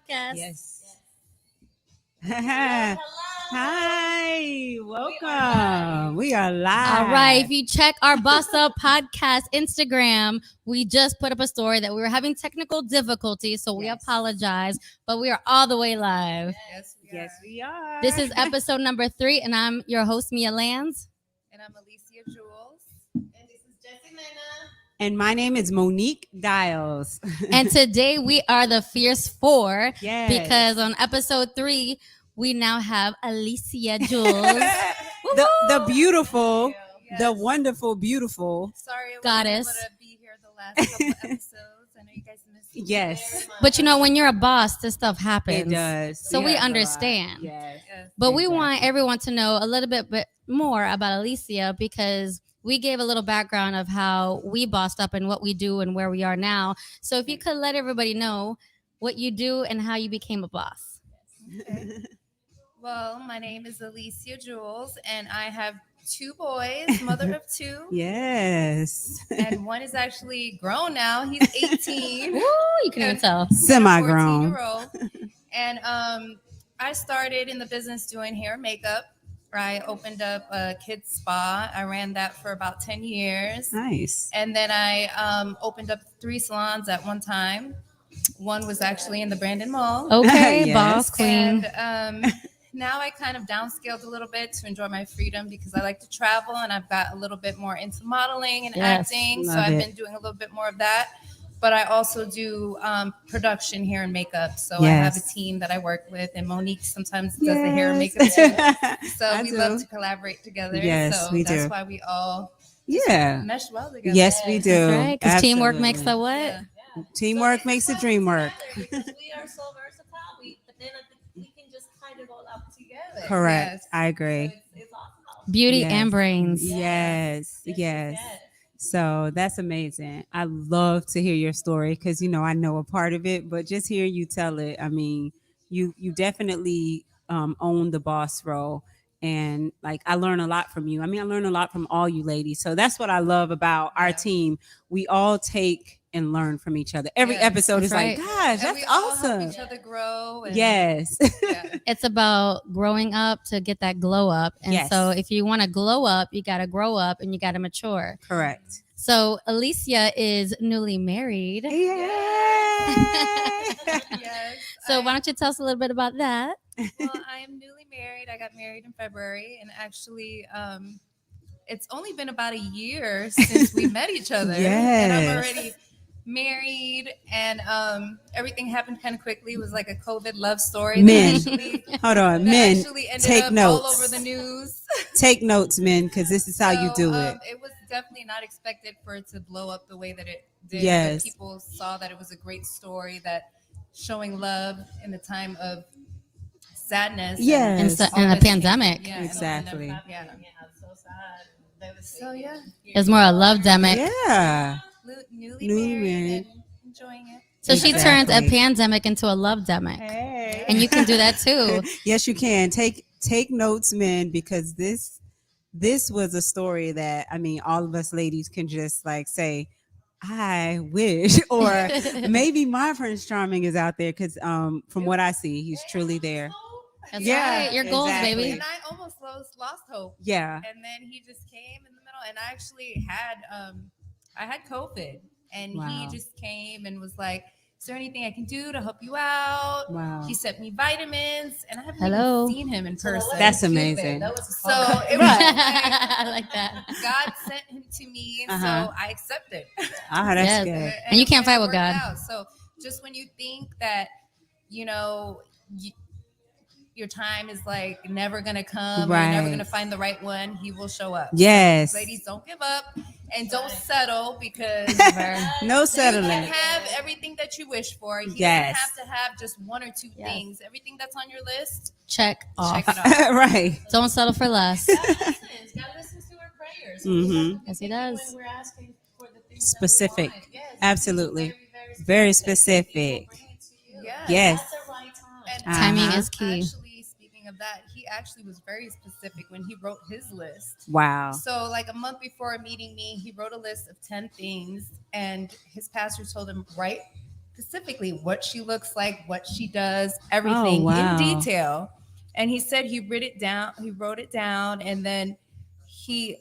podcast. Yes. Hi, welcome. We are live. All right. If you check our Boss Up Podcast Instagram, we just put up a story that we were having technical difficulties, so we Yes. apologize, but we are all the way live. Yes, we are. This is episode number 3, and I'm your host, Mia Lands. And I'm Alicia Jules. And this is Jessie Mena. And my name is Monique Dials. And today we are the Fierce Four Yes. because on episode 3, we now have Alicia Jules. the beautiful, Yes. the wonderful, beautiful. Sorry I Goddess. wasn't able to be here the last couple episodes. I know you guys missed me. Yes. very much. But you know, when you're a boss, this stuff happens. It does. So we Yes, a lot. understand. Yes. Yes. But we Exactly. want everyone to know a little bit more about Alicia because we gave a little background of how we bossed up and what we do and where we are now. So if you could let everybody know what you do and how you became a boss. Okay. Well, my name is Alicia Jules, and I have 2 boys, mother of 2. Yes. And one is actually grown now. He's 18. Woo, you can even tell. Semi-grown. 14-year-old. And I started in the business doing hair and makeup. I opened up a kids spa. I ran that for about 10 years. Nice. And then I opened up 3 salons at one time. One was actually in the Brandon Mall. Okay, Yes. boss queen. And now I kind of downscaled a little bit to enjoy my freedom because I like to travel and I've got a little bit more into modeling and Yes, acting. So love I've it. been doing a little bit more of that. But I also do production hair and makeup. So I have a Yes. team that I work with, and Monique sometimes does the hair and makeup too. So I we do. love to collaborate together. Yes, so we that's do. why we all Yeah. mesh well together. Yes, we do. That's right, because teamwork Absolutely. makes the what? Yeah. Teamwork makes the dream work. Because we are so versatile, but then I think we can just kind it all up together. Correct. Yes. I So agree. it's awesome. Beauty Yes. and brains. Yes. Yes, Yes. yes. So that's amazing. I love to hear your story because I know a part of it, but just hearing you tell it, I mean, you definitely own the boss role, and like I learn a lot from you. I mean, I learn a lot from all you ladies. So that's what I love about our Yeah. team. We all take and learn from each other. Every Yes, episode is that's like, right. gosh, And we that's all help awesome. each other grow. And, Yes. Yeah. It's about growing up to get that glow up. And Yes. so if you want to glow up, you got to grow up and you got to mature. Correct. So Alicia is newly married. Yay! Yes. So why don't you tell us a little bit about that? Well, I am newly married. I got married in February, and actually, it's only been about a year since we met each other, and I'm Yes. already married. And everything happened kind of quickly. It was like a COVID love story. Men. Actually, Hold on, that men. actually ended take up notes. all over the news. Take notes, men, because this is how you So, do it. It was definitely not expected for it to blow up the way that it did. Yes. But people saw that it was a great story that showing love in the time of sadness. Yes. And, so, all and a this came- pandemic. Yeah, Exactly. Yeah. Yeah, so sad. So yeah, It's more a love demic. Yeah. newly Newly married, married. and enjoying it. So she turns a Exactly. pandemic into a love demic. Hey. And you can do that too. Yes, you can. Take notes, men, because this was a story that I mean all of us ladies can just like say, I wish, or maybe my Prince Charming is out there because from what I see, he's truly there. That's Yeah, right. Your goals, exactly. baby. And I almost lost hope. Yeah. And then he just came in the middle, and I actually had I had COVID, and Wow. he just came and was like, "Is there anything I can do to help you out?" Wow. He sent me vitamins, and I haven't Hello. even seen him in person. That's amazing. That was So it was Right. like, I like that. God sent him to me, and Uh-huh. so I accepted. Ah, that's Yes. good. And you can't it fight with worked God. out. So just when you think that, your time is like never gonna come, or you're never Right. gonna find the right one, he will show up. Yes. Ladies, don't give up and don't settle because No you settling. can have everything that you wish for. You Yes. don't have to have just one or two Yes. things. Everything that's on your list, Check off. check it off. Right. Don't settle for less. God listens to our prayers. Mhm. We have to be Yes, he picky does. When we're asking for the things Specific. That we want. Yes, Absolutely. very, Very specific. specific. He will bring it to you. Yeah. Yes. That's the right time. And Timing Uh-huh. is key. actually, speaking of that, he actually was very specific when he wrote his list. Wow. So, like a month before meeting me, he wrote a list of 10 things, and his pastor told him, write specifically what she looks like, what she does, everything wow. in detail. And he said he wrote it down, and then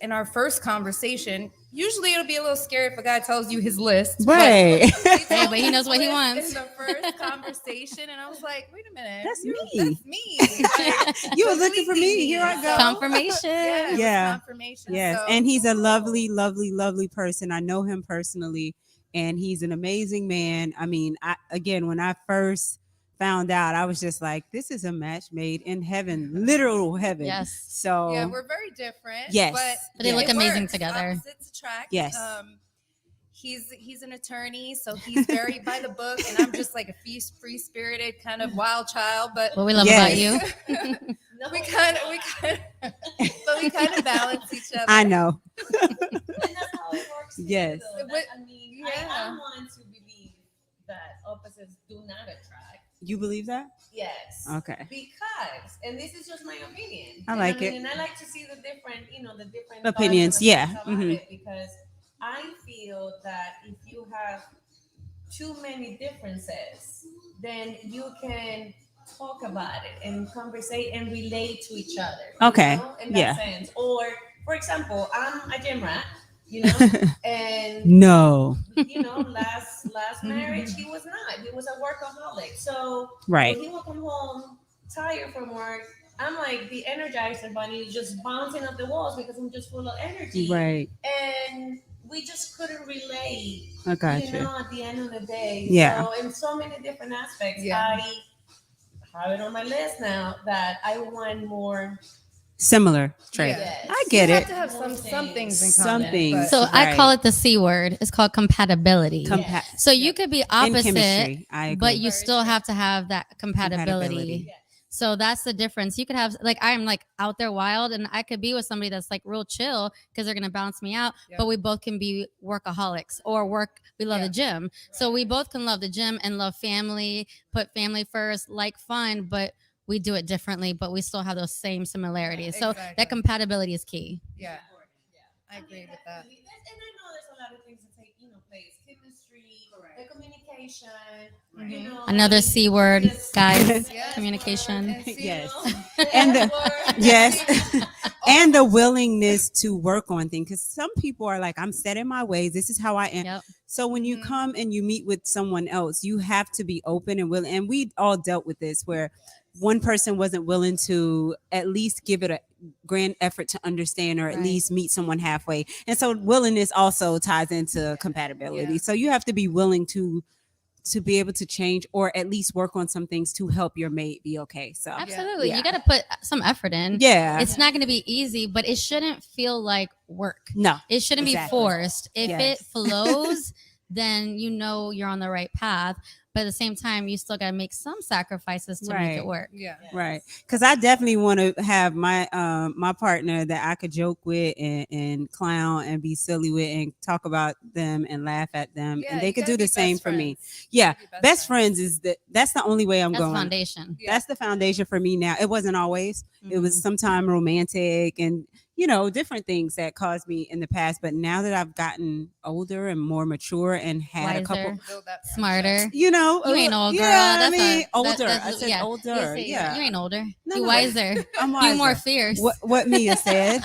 in our first conversation, usually it'll be a little scary if a guy tells you his list. Right. Hey, but he knows what he In wants. the first conversation, and I was like, wait a minute. That's me. That's me. Like, You were looking for me. Here I go. Confirmation. Yeah. it was Yeah. Confirmation. Yes. So, And he's a lovely, lovely, lovely person. I know him personally, and he's an amazing man. I mean, when I first found out, I was just like, this is a match made in heaven, literal heaven. Yes. So yeah, we're very different. Yes. But they look it amazing works. together. Opposites attract. Yes. He's an attorney, so he's very by the book, and I'm just like a free spirited kind of wild child. But What we love Yes. about you. No, we kind of balance each other. I know. and that's how it works. too, Yes. though. But- I mean, yeah. I'm one to believe that opposites do not attract. You believe that? Yes. Okay. Because, and this is just my opinion. I And like it. And I like to see the different, the different Opinions, thoughts yeah. about Mhm. it, because I feel that if you have too many differences, then you can talk about it and conversate and relate to each other. Okay, In that yeah. sense. Or, for example, I'm a gym rat, and No. last marriage he was not. He was a workaholic. So Right. when he would come home tired from work, I'm like the Energizer bunny, just bouncing up the walls because I'm just full of energy. Right. And we just couldn't relate. I got you. At the end of the day. Yeah. So in so many different aspects, Yeah. I have it on my list now that I want more. Similar trait. Yes. I get you it. have to have some things in Some common. things. but- So I Right. call it the C word. It's called compatibility. Compa- So you could be in opposite, chemistry. I agree. but you Very still true. have to have that compatibility. Yes. So that's the difference. You could have I'm like out there wild, and I could be with somebody that's like real chill because they're gonna bounce me out. Yeah. But we both can be workaholics or we love Yeah. the gym. So we both can love the gym and love family, put family first, like fun, but we do it differently. But we still have those same similarities. So Exactly. that compatibility is key. Yeah, I agree with that. And I know there's a lot of things that take, place. Chemistry, the communication, Another C word, Yes. guys. Yes. Communication. And see, Yes. And And yes. And the willingness to work on things, because some people are like, I'm set in my ways, this is how I am. Yep. So when you Mhm. come and you meet with someone else, you have to be open and willing. And we all dealt with this where one person wasn't willing to at least give it a grand effort to understand, or at Right. least meet someone halfway. And so willingness also ties into compatibility. Yeah. So you have to be willing to be able to change, or at least work on some things to help your mate be okay. So Absolutely. Yeah. You got to put some effort in. yeah, It's not going to be easy, but it shouldn't feel like work. no, It shouldn't Exactly. be forced. If Yes. it flows, then you're on the right path. But at the same time, you still got to make some sacrifices to make Right. it work. Yeah. right. Because I definitely want to have my my partner that I could joke with and clown and be silly with and talk about them and laugh at them, Yeah, and they you could gotta do the be same best for me. friends. Yeah, You gotta be best friends is that's the only way I'm That's the going. foundation. Yeah. That's the foundation for me now. It wasn't always. It was Mhm. sometime romantic and different things that caused me in the past. But now that I've gotten older and more mature and had a couple, Wiser, Build that friendship. smarter. you ain't old, girl. Yeah, That's I mean, that- older. that's- I said yeah. older. You Yeah, ain't older. No, You no. wiser. I'm You more wiser. fierce. What Mia said.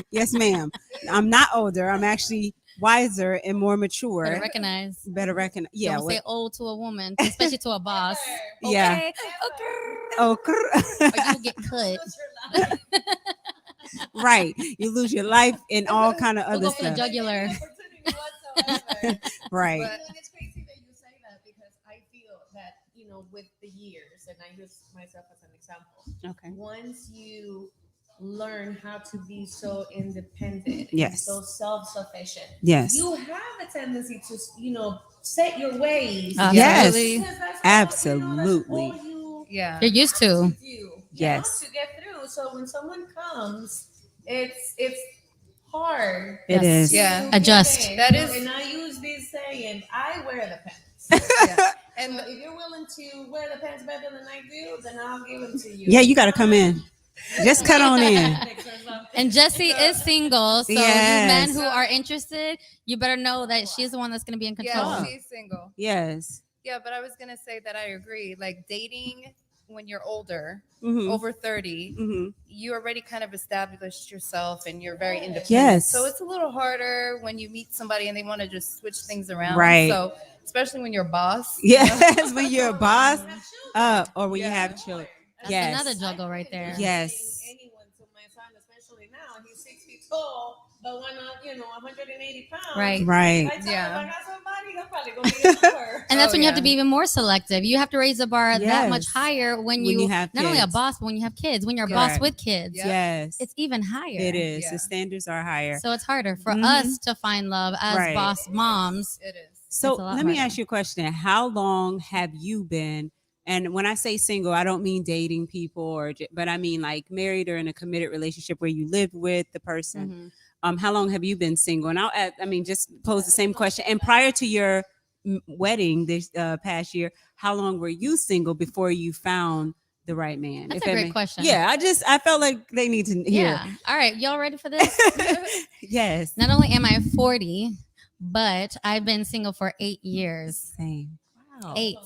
Yes, ma'am. I'm not older. I'm actually wiser and more mature. Better recognize. Better recognize. Yeah. Don't say old to a woman, especially to a boss. Yeah. Okay. Oh, Or you will get cut. right. You lose your life and all kind of We'll other go for the stuff. jugular. Right. And it's crazy that you say that because I feel that, with the years, and I use myself as an example, Okay. once you learn how to be so independent, and Yes. so self-sufficient, Yes. you have a tendency to, set your ways. Yes. Because that's Absolutely. That's all you Yeah. You're used to. do, Yes. to get through. So when someone comes, it's hard. It is. Yeah. to Adjust. give in, That is- and I use this saying, I wear the pants. Yeah. And And if you're willing to wear the pants better than I do, then I'll give them to you. Yeah, you got to come in. Just cut on in. And Jessie is single, so you Yes. men who are interested, you better know that she's the one that's going to be in control. yeah, she's single. Yes. Yeah, but I was gonna say that I agree. Like dating when you're older, Mhm. over 30, Mhm. you already kind of established yourself and you're very independent. Yes. So it's a little harder when you meet somebody and they want to just switch things around. Right. So especially when you're a boss. Yes, when you're a boss, or when you Yeah. have children. That's Yes. another juggle right there. Yes. Anyone to my son, especially now, he's 6 feet tall, but when 180 pounds. Right. Right. If I tell him Yeah. I got somebody, that's probably gonna be an hour. And that's Oh, when you have yeah. to be even more selective. You have to raise the bar that much Yes. higher when you have not only a kids. boss, but when you have kids. When you're a Yeah. boss Right. with kids, Yeah. Yes. it's even higher. It is. Yeah. The standards are higher. So it's harder for Mhm. us to find love as Right. boss moms. It is. So It's a lot let me harder. ask you a question. How long have you been? And when I say single, I don't mean dating people, but I mean like married or in a committed relationship where you live with the person. Mhm. How long have you been single? And I'll add, just pose the same question. And prior to your wedding this past year, how long were you single before you found the right man? That's If a that great question. Yeah, I felt like they need to hear. Yeah. All right. Y'all ready for this? Yes. Not only am I 40, but I've been single for 8 years. Same. Wow. 8.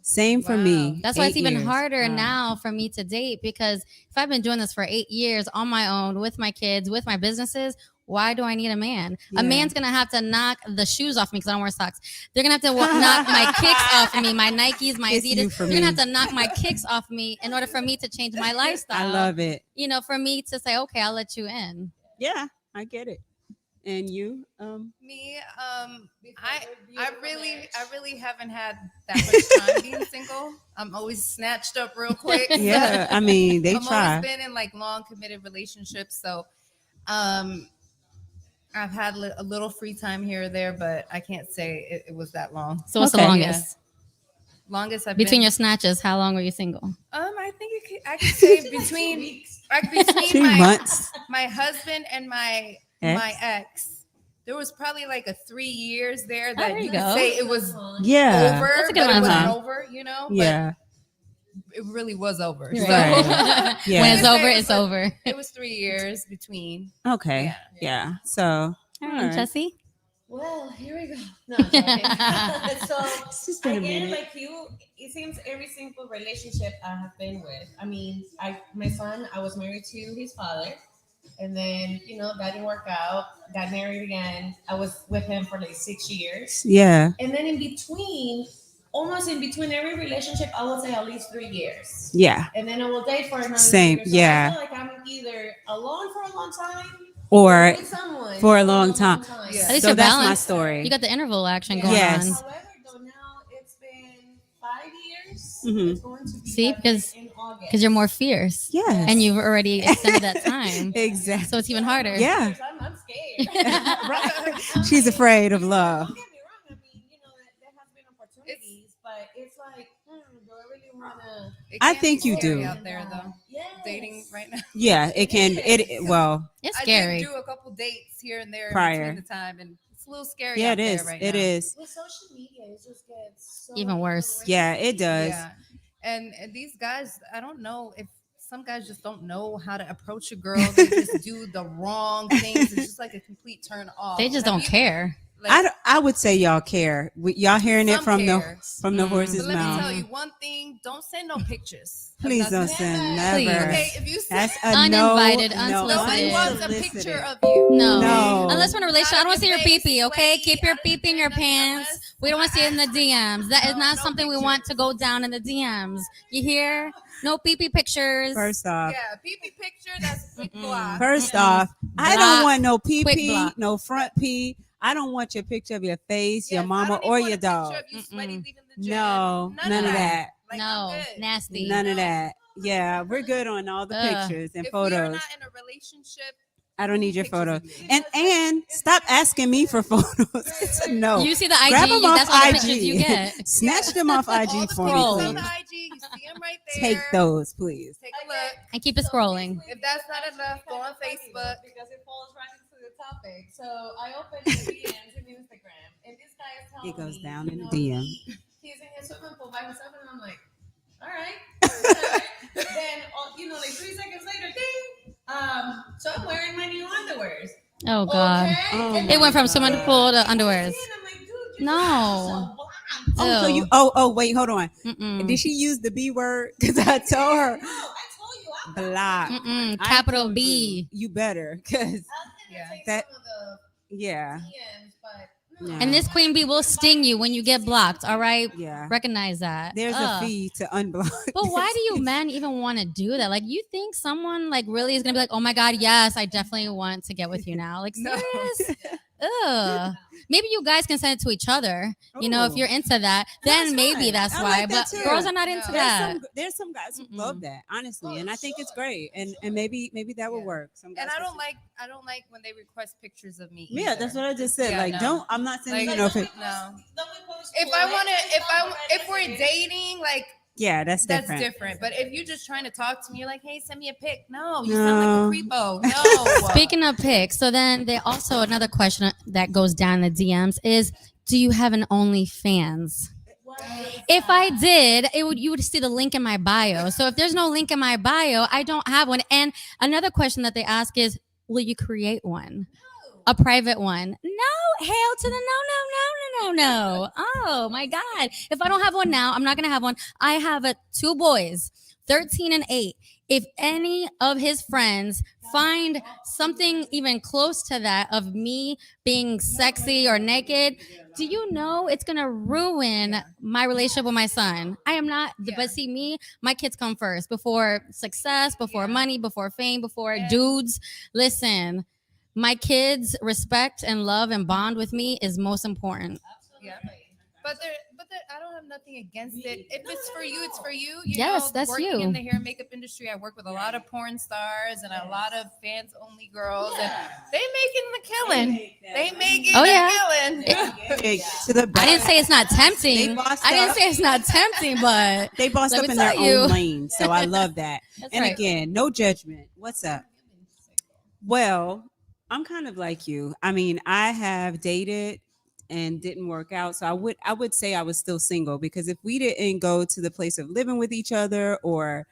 Same for Wow. me. That's why it's 8 even years. harder Wow. now for me to date, because if I've been doing this for 8 years on my own with my kids, with my businesses, why do I need a man? Yeah. A man's going to have to knock the shoes off me because I don't wear socks. They're going to have to knock my kicks off of me, my Nikes, my It's you Adidas. for They're going to me. have to knock my kicks off me in order for me to change my lifestyle. I love it. For me to say, okay, I'll let you in. Yeah, I get it. And you? Me, I really haven't had that much time being single. I'm always snatched up real quick. Yeah, I mean, they I've try. always been in like long committed relationships, so I've had a little free time here or there, but I can't say it was that long. So what's Okay. the longest? Longest I've Between been. your snatches, how long were you single? I think I could say between 2 my months. my husband and my ex, there was probably like a 3 years there that there you you could go. say it was Yeah. over, That's a good but it one. wasn't Uh-huh. over, Yeah. But it really was over. Right. So Right. Yeah. When it's It over, was it's like- over. it was 3 years between. Okay. Yeah. So. All right, Jessie. Well, here we go. No, I'm joking. So It's just been a again, minute. like you, it seems every single relationship I have been with. I mean, my son, I was married to his father, and then that didn't work out. Got married again. I was with him for like 6 years, Yeah. and then almost in between every relationship, I would say at least 3 years. Yeah. And then I will date for another Same, 3 years. So yeah. I feel like I'm either alone for a long time Or with someone for a long time. Yeah. At least So you're that's my balanced. story. You got the interval action going Yes. on. However, though, now it's been 5 years. Mhm. It's going to be See, 5 because- years in August. Because you're more fierce. Yes. And you've already extended that time. Exactly. So it's even harder. Yeah. I'm scared. She's afraid of love. Don't get me wrong. I mean, there has been opportunities, but it's like, do I really want to? It I can think be you scary do. out there though. Yes. Dating right now. Yeah. It can. Well. It's I scary. did do a couple dates here and there Prior. between the time, and it's a little scary. Yeah. out It there is. Right It now. is. With social media, it just gets so Even worse. Yeah. It does. Yeah, and these guys, I don't know if some guys just don't know how to approach a girl. They just do the wrong things. It's just like a complete turn off. They just Have don't you- care. like, I would say y'all care. Y'all hearing it some from care. the Mm. horse's But let me mouth. tell you one thing: don't send no pictures. of Please don't nothing. send. Never. Never. Okay, if you send, That's a Uninvited, no. nobody unsolicited. wants a Unsolicited. picture of you. No. No. Unless we're in a relationship. I don't want to see your Out of your pee-pee, face, okay? sweaty, Keep your out of your pee-pee in your nothing pants. unless- We don't want to see it in the DMs. That is No, not no something we pictures. want to go down in the DMs. You hear? No pee-pee pictures. First off, Yeah, pee-pee picture. That's quick block. First off, I Block. don't want no pee Quick pee, block. no front pee. I don't want your picture of your face, your Yes, I mama, don't even or want your a picture dog. of you sweaty Mm-mm. leaving the gym. No, none of that. Like, No, I'm good. nasty. None of No. that. Yeah, we're good on all the Ugh. pictures and If we are photos. not in a relationship, I don't need your pictures photos. of you. And stop asking me for photos. It's a no. You see the IG, Grab them off that's all the IG. pictures you get. Snatch them off all IG the for pictures Scroll. on me, the please. IG, you see them right there. Take those, please. Take a look. And keep it scrolling. If that's not enough, go on Facebook. Because it falls right into the topic. So I opened the DMs in Instagram, and this guy is telling It goes me, down in you the know, DM. He's in his swimming pool by himself, and I'm like, all right. Then, like 3 seconds later, ding. So I'm wearing my new underwears. Oh, God. Okay? Oh And my It went from God. swimming pool to I'm underwears. like, dude, you No. are so black. Oh, so Ew. you? Oh, wait, hold on. Mm-mm. Did she use the B word? Because I told her No, I told you. I block. Mm-mm. I Capital told B. You better, because Yeah. that. some of the Yeah, DMs, but yeah. And this queen bee will sting you when you get blocked. All right, Yeah. recognize that. There's a Ugh. fee to unblock. But why do you men even want to do that? Like, you think someone like really is gonna be like, oh my god, yes, I definitely want to get with you now. Like, No. serious? Ugh. Maybe you guys can send it to each other. You know, if Ooh. you're into that, then That's maybe fine. that's I why. like that But too. girls are not into No. that. There's some guys who Mm-mm. love that, honestly, Oh, and I think it's sure. great, and maybe that would Yeah. work. Some guys And I can don't like when they request pictures of me. Yeah, either. that's what I just said. Yeah, like, no. don't. I'm not sending Like, you no. don't- pic- No. post If I want to, if we're dating, like Yeah, that's that's different. different. But if you're just trying to talk to me, you're like, hey, send me a pic. No, you No. sound like a creepo. No. Speaking of pics, so then they also another question that goes down the DMs is, do you have an OnlyFans? If I did, you would see the link in my bio. So if there's no link in my bio, I don't have one. And another question that they ask is, will you create one? A private one? No, hail to the no. Oh my God. If I don't have one now, I'm not gonna have one. I have two boys, 13 and 8. If any of his friends find something even close to that of me being sexy or naked, do you know it's gonna ruin my relationship with my son? I am not, Yeah. but see, me, my kids come first before success, before money, before fame, before dudes. Listen, my kids' respect and love and bond with me is most important. Yeah. But I don't have nothing against it. If it's for you, it's for you. You Yes, know, that's working you. in the hair and makeup industry, I work with a lot of porn stars and a lot of fans only girls, and they making the killing. They making Oh, the yeah. killing. Big to the back. I didn't say it's not They tempting. bossed I didn't up. say it's not tempting, but They bossed Let up me in their tell you. own lane, so I love that. that's And right. again, no judgment. What's up? Well, I'm kind of like you. I mean, I have dated and didn't work out, so I would say I was still single, because if we didn't go to the place of living with each other, or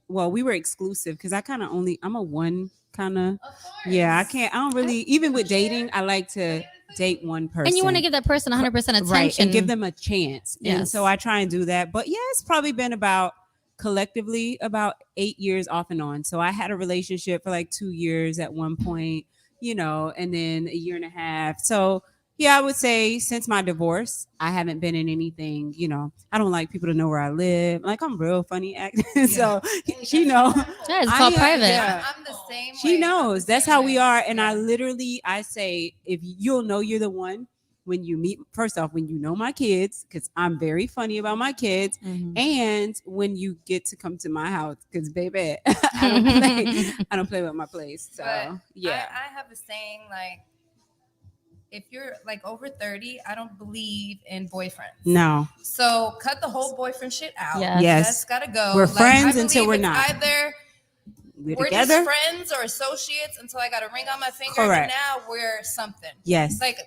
well, we were exclusive, because I'm a one kind of. Yeah, I don't really, even with dating, I like to date one person. And you want to give that person 100% attention. Right, and give them a chance. And Yes. so I try and do that. But yeah, it's probably been collectively about 8 years off and on. So I had a relationship for like 2 years at one point, and then a year and a half. So yeah, I would say since my divorce, I haven't been in anything, I don't like people to know where I live. Like, I'm real funny acting. So she knows. Yeah, it's called private. yeah. I'm the same way. She knows. That's how we are. And Yeah. I say, if you'll know you're the one when you meet, first off, when you know my kids, because I'm very funny about my kids, Mhm. and when you get to come to my house, because baby, I don't play with my place. So But yeah. I have a saying, like, if you're like over 30, I don't believe in boyfriends. No. So cut the whole boyfriend shit out. Yes. Yes. That's gotta go. We're Like, friends I until believe we're it's not. Either We're we're together. just friends or associates until I got a ring on my finger. Correct. And now we're something. Yes. It's like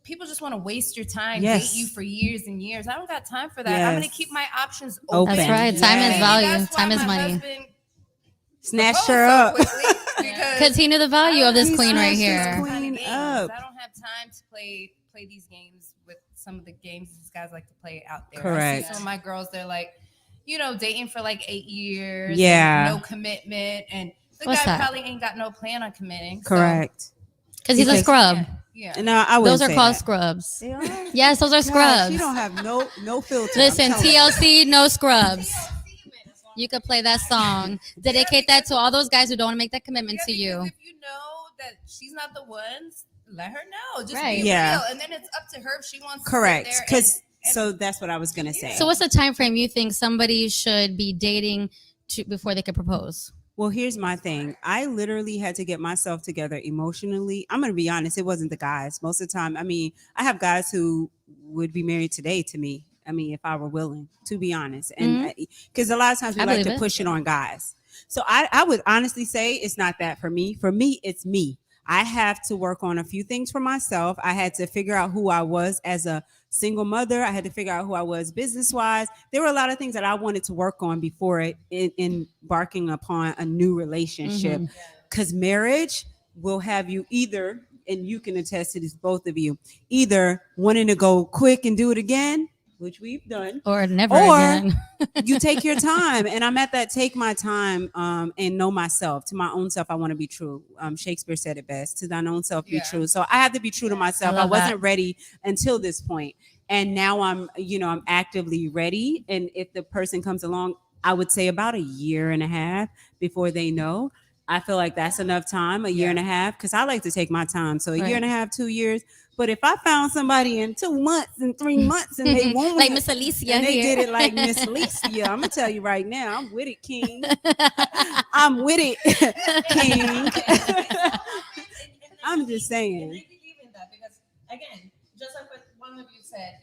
people just want to waste your time, Yes. date you for years and years. I don't got time for that. I'm gonna Yes. keep my options open. That's right. Time Yes. is value. That's why Time is my money. husband Snatched proposed her so up. quickly, because Because he knew the value of this He queen right snatched his here. queen. kind of games. up. I don't have time to play these games with some of the games these guys like to play out there. I Correct. see some of my girls, they're like, dating for like 8 years. Yeah. And no commitment. And the What's guy that? probably ain't got no plan on committing. so- Correct. Because he's a Because- scrub. Yeah. No, I wouldn't Those are say called that. scrubs. They are? Yes, those are Gosh, scrubs. you don't have no filter. I'm Listen, telling you. TLC, no scrubs. You could play that song. Dedicate that to all those guys who don't want to make that commitment to Yeah, you. because if you know that she's not the one, let her know. Just Right. be Yeah. real. And then it's up to her if she wants Correct. to sit there Because and- so that's what I was gonna say. So what's the time frame you think somebody should be dating before they could propose? Well, here's my thing. I literally had to get myself together emotionally. I'm going to be honest. It wasn't the guys. Most of the time, I mean, I have guys who would be married today to me. I mean, if I were willing, to be honest. And because a lot of times we I like believe to it. push it on guys. So I would honestly say it's not that for me. For me, it's me. I have to work on a few things for myself. I had to figure out who I was as a single mother. I had to figure out who I was business wise. There were a lot of things that I wanted to work on before embarking upon a new relationship. Because marriage will have you either, and you can attest to this, both of you, either wanting to go quick and do it again, which we've done, Or never Or- again. you take your time. And I'm at that take my time and know myself. To my own self, I want to be true. Shakespeare said it best. To thine own self be Yeah. true. So I have to be true to myself. I love that. wasn't ready until this point. And now I'm actively ready. And if the person comes along, I would say about a year and a half before they know. I feel like that's enough time, a year Yeah. and a half, because I like to take my time. So a Right. year and a half, 2 years. But if I found somebody in 2 months and 3 months and they want like it, Miss Alicia and they here. did it like Miss Alicia, I'm gonna tell you right now, I'm with it, King. I'm with it, King. I'm just saying. And I believe in that because, again, just like what one of you said,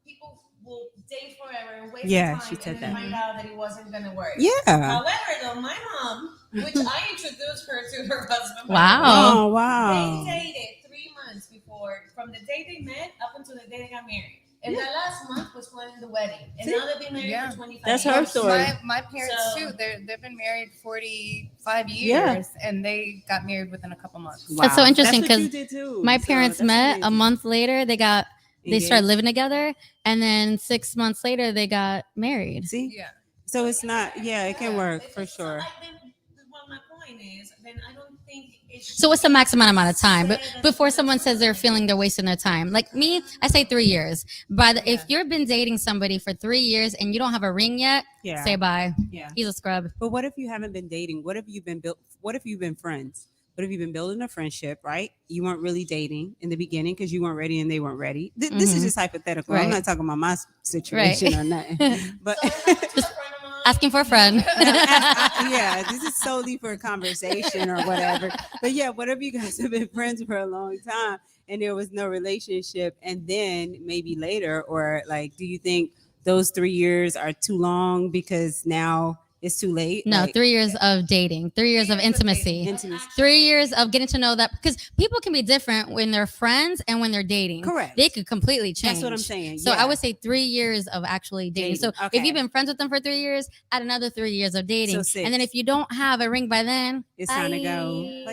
people will date forever and waste Yeah, time she said and then that. find out that it wasn't going to work. Yeah. However, though, my mom, which I introduced her to her husband. by the Wow. way, Oh wow. They dated 3 months before, from the day they met up until the day they got married. And that last month was planning the wedding. And See? now they've been married Yeah. for 25 That's years. her story. My parents So- too. They've been married 45 years, Yeah. and they got married within a couple months. That's so interesting That's what 'cause you did too. My So parents that's met a amazing. month later. They started Engaged. living together, and then 6 months later they got married. See, Yeah. so it's not. Yeah, it can work It's- for it's- so, sure. well, my point is, then I don't think it should So what's the be maximum amount of time? But said as before a someone says they're feeling they're wasting their time, like me, I say 3 years. But if you've been dating somebody for 3 years and you don't have a ring yet, Yeah. say bye. Yeah. He's a scrub. But what if you haven't been dating? What if you've been built? What if you've been friends? What if you've been building a friendship, right? You weren't really dating in the beginning because you weren't ready and they weren't ready. This is Mhm. just hypothetical. Right. I'm not talking about my situation or nothing. But So if I went to a friend of mine, Asking for a friend. yeah, this is solely for a conversation or whatever. But yeah, what if you guys have been friends for a long time and there was no relationship, and then maybe later, or like, do you think those 3 years are too long because now it's too late? No, Like, 3 years of dating, 3 years of intimacy. intimacy. 3 years of getting to know that, because people can be different when they're friends and when they're dating. Correct. They could completely change. That's what I'm saying. So yeah. I would say 3 years of actually dating. So Dating, okay. if you've been friends with them for 3 years, add another 3 years of dating. So And then 6. if you don't have a ring by then, It's time to go. bye. Bye.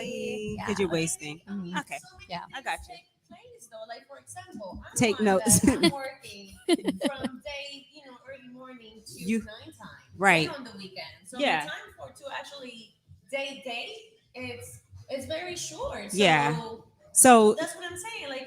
Yeah. Because you're wasting. Mhm. Okay. So many Yeah. I got you. things take place, though. Like, for example, I'm Take one notes. that I'm working from day, early morning to You- nighttime. Right. And on the weekend. So Yeah. the time to actually date, it's very short. So Yeah. So that's what I'm saying. Like,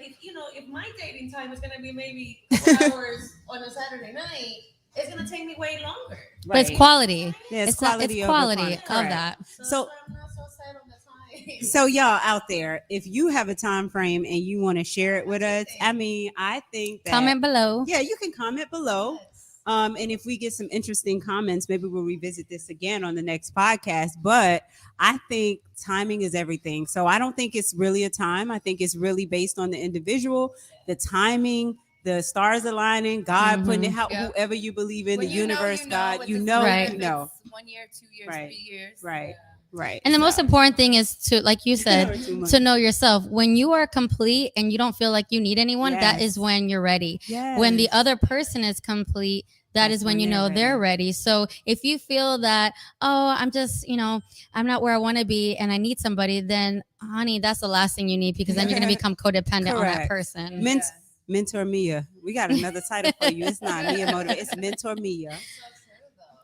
if my dating time is gonna be maybe a couple hours on a Saturday night, it's gonna take me way longer. But it's right. quality. Yeah, It's not, it's over quality quantity. of Correct. that. So- I'm not so sad on the time. So y'all out there, if you have a time frame and you want to share it with us, I mean, I think that Comment below. yeah, you can comment below. Yes. And if we get some interesting comments, maybe we'll revisit this again on the next podcast. But I think timing is everything. So I don't think it's really a time. I think it's really based on the individual, the timing, the stars aligning, God putting it out, Yep. whoever you believe in, When the you know, universe, you know. God, It's you a know, Right. you know. It's 1 year, 2 years, Right. 3 years. Right. Right. And the most important thing is to, like you said, Never too much. to know yourself. When you are complete and you don't feel like you need anyone, that Yes. is when you're ready. When the Yes. other person is complete, that That's is when when you they're know they're ready. So if you feel that, oh, I'm just, I'm not where I want to be and I need somebody, then honey, that's the last thing you need, because then you're going to become codependent on that Correct. person. Men- Mentor Mia. We got another title for you. It's not Mia Motivate. It's Mentor Mia.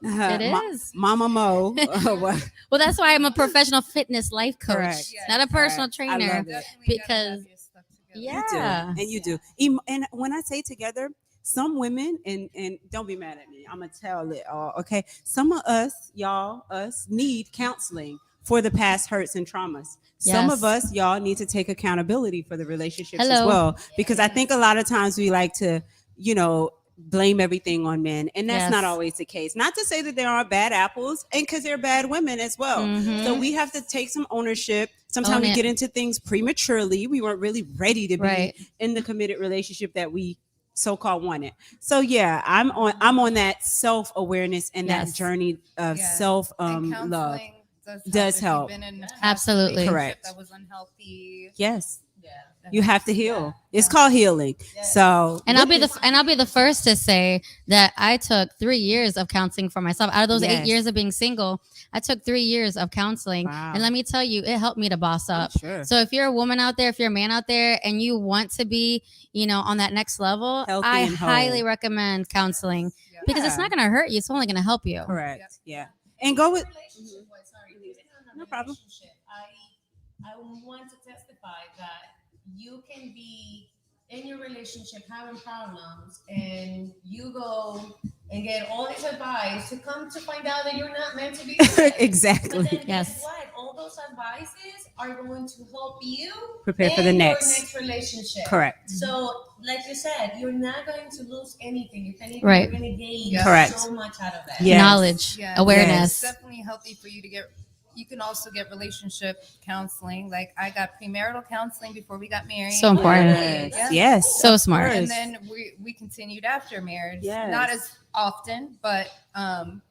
It is. Mama Mo. What? Well, that's why I'm a professional fitness life coach, Correct. not a personal Correct. I trainer. love it. Definitely gotta have Because- your stuff together. Yeah. You do. And you do. And when I say together, some women, and don't be mad at me, I'm gonna tell it all. Okay. Some of us, us need counseling for the past hurts and traumas. Some Yes. of us, y'all, need to take accountability for the relationships as Hello. well. Because I think a lot of times we like to, blame everything on men. And that's Yes. not always the case. Not to say that there are bad apples, and because there are bad women as well. Mhm. So we have to take some ownership. Sometimes Own we it. get into things prematurely. We weren't really ready to be Right. in the committed relationship that we so-called wanted. So yeah, I'm on that self-awareness and that Yes. journey of Yes. self And love. counseling Does if you've help. been in a past Absolutely. relationship Correct. That was unhealthy. Yes. Yeah. You have to heal. It's Yeah. called healing. Yes. So, And I'll be the first to say that I took 3 years of counseling for myself. Out of those Yes. 8 years of being single, I took 3 years of counseling. Wow. And let me tell you, it helped me to boss I'm up. sure. So if you're a woman out there, if you're a man out there, and you want to be, on that next level, Healthy I and whole. highly recommend counseling Yeah. because it's Yeah. not going to hurt you. It's only going to help you. Correct. Yeah. And go with Relationship, wait, sorry, even in a No problem. relationship, I want to testify that you can be in your relationship having problems, and you go and get all this advice to come to find out that you're not meant to be together. But exactly. then Yes. guess what? All those advices are going to help you Prepare for the in next. your next relationship. Correct. So, like you said, you're not going to lose anything. If anything, Right. you're going to gain Yeah. Correct. so much out of that. Yes. Knowledge, Yeah. awareness. It's definitely healthy for you to get. You can also get relationship counseling. Like I got premarital counseling before we got married. So important. Yes. Yeah. Yes. So of smart. course. And then we continued after marriage. Yes. Not as often, but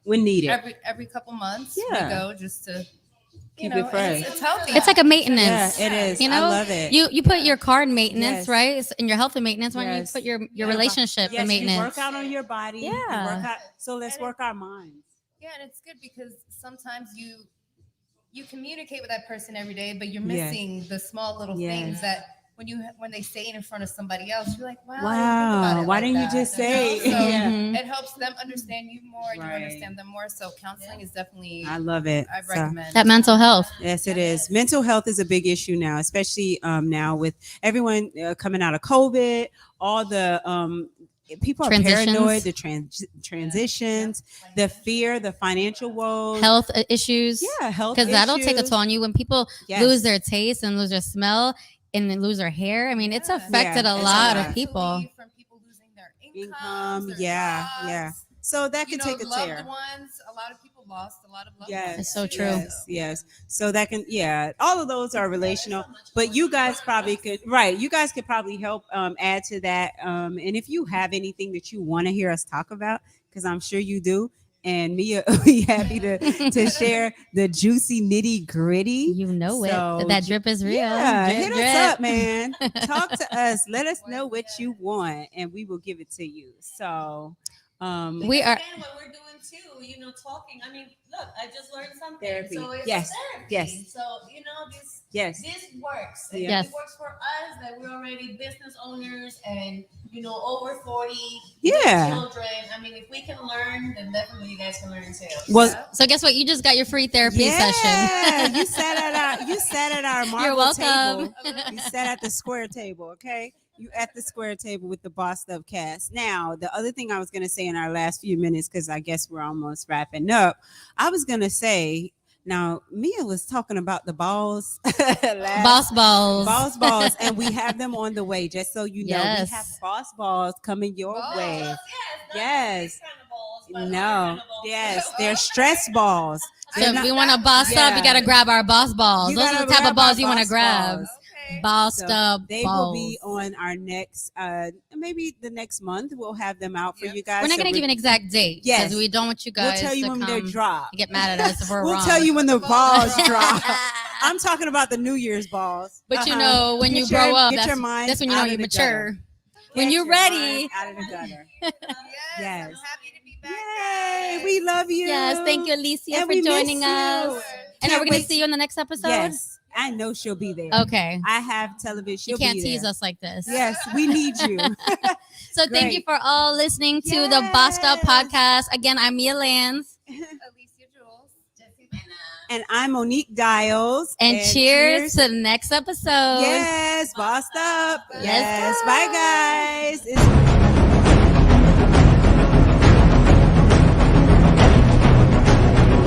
when needed. every couple months Yeah. we go just to Keep it and fresh. It's healthy. It's like a maintenance. Yeah, it is. You I know, love it. You put your car in maintenance, Yes. right? And your health in maintenance. When Yes. you put your Yeah. relationship Yes, in you maintenance. work out on your body. you Yeah. work out- so let's And work our minds. Yeah, and it's good because sometimes you communicate with that person every day, but you're Yes. missing the small little Yes. things that when they say it in front of somebody else, you're like, wow, I didn't think Wow. about it Why like didn't you that, just say? know? So Yeah. Mhm. it helps them understand you more, and you Right. understand them more. So counseling is definitely I love it. I So- recommend. That mental health. Yes, it is. Mental health is a big issue now, especially now with everyone coming out of COVID. All the people are Transitions. paranoid. The transitions, the fear, the financial woes, Health issues. Yeah, health Because that'll take a issues. toll on you when people Yes. lose their taste and lose their smell and then lose their hair. I mean, it's Yeah. affected Yeah, a it's lot a of lot. people. From people losing their Income, their yeah, yeah. jobs. So that You can know, take a loved tear. ones. A lot of people lost a lot of loved Yes, ones. It's so too, true. Yes, yes. So that can, all of those are relational. But you guys probably could, right? You guys could probably help add to that. And if you have anything that you want to hear us talk about, because I'm sure you do, and Mia will be happy to share the juicy nitty gritty. You know So, it. That drip is real. Yeah, Drip, hit drip. us up, man. Talk to us. Let us know what you want, and we will give it to you. So, We are- Again, what we're doing too, talking. I mean, look, I just learned something. Therapy. So it's Yes. therapy. Yes. So this yes, this works. Yeah. Yes. It works for us that we're already business owners and over 40 Yeah. children. I mean, if we can learn, then definitely you guys can learn too. Well, Yeah. So guess what? You just got your free therapy session. yeah. You sat at our marble You're welcome. table. You sat at the square table, okay? You at the square table with the Bossed Up cast. Now, the other thing I was going to say in our last few minutes, because I guess we're almost wrapping up, I was going to say, now, Mia was talking about the balls. Boss balls. Balls, and we have them on the way, just so you know. Yes. We have boss balls coming your Balls. way. Yes. Yes. Kind of balls, but other No, kind of balls. yes, they're stress balls. So They're if not- we want to boss up, Yeah. you got to grab our boss balls. You Those gotta are the type grab of balls our you want to boss grab. balls. Okay. Bossed So up they balls. will be on our next maybe the next month. We'll have them out for Yep. you guys. We're not So going to give an exact date. Yes. Because we don't want you we'll guys tell you to when come they drop. and get mad at us if we're We'll wrong. tell you when the balls Balls drop. I'm talking about the New Year's balls. But you Uh-huh. know, when Get you your- grow up, get your that's, mind that's when you out know of you the mature. gutter. When Get you're your ready. mind out of the gutter. Yes. Yes. I'm happy to be back. Yay! guys. We love you. Yes, thank you, Alicia, And for we miss joining you. us. And Can't are we going wait to see you in the next episode? Yes, I know she'll be there. Okay. I have television. She'll You can't be tease there. us like this. Yes, we need you. So thank you Great. for all listening to the Bossed Up Yes. podcast. Again, I'm Mia Lanz. Alicia Jules. Jesse Mena. And I'm Monique Giles. And cheers to the next episode. Yes, bossed up. Let's Yes, go. bye guys. It's-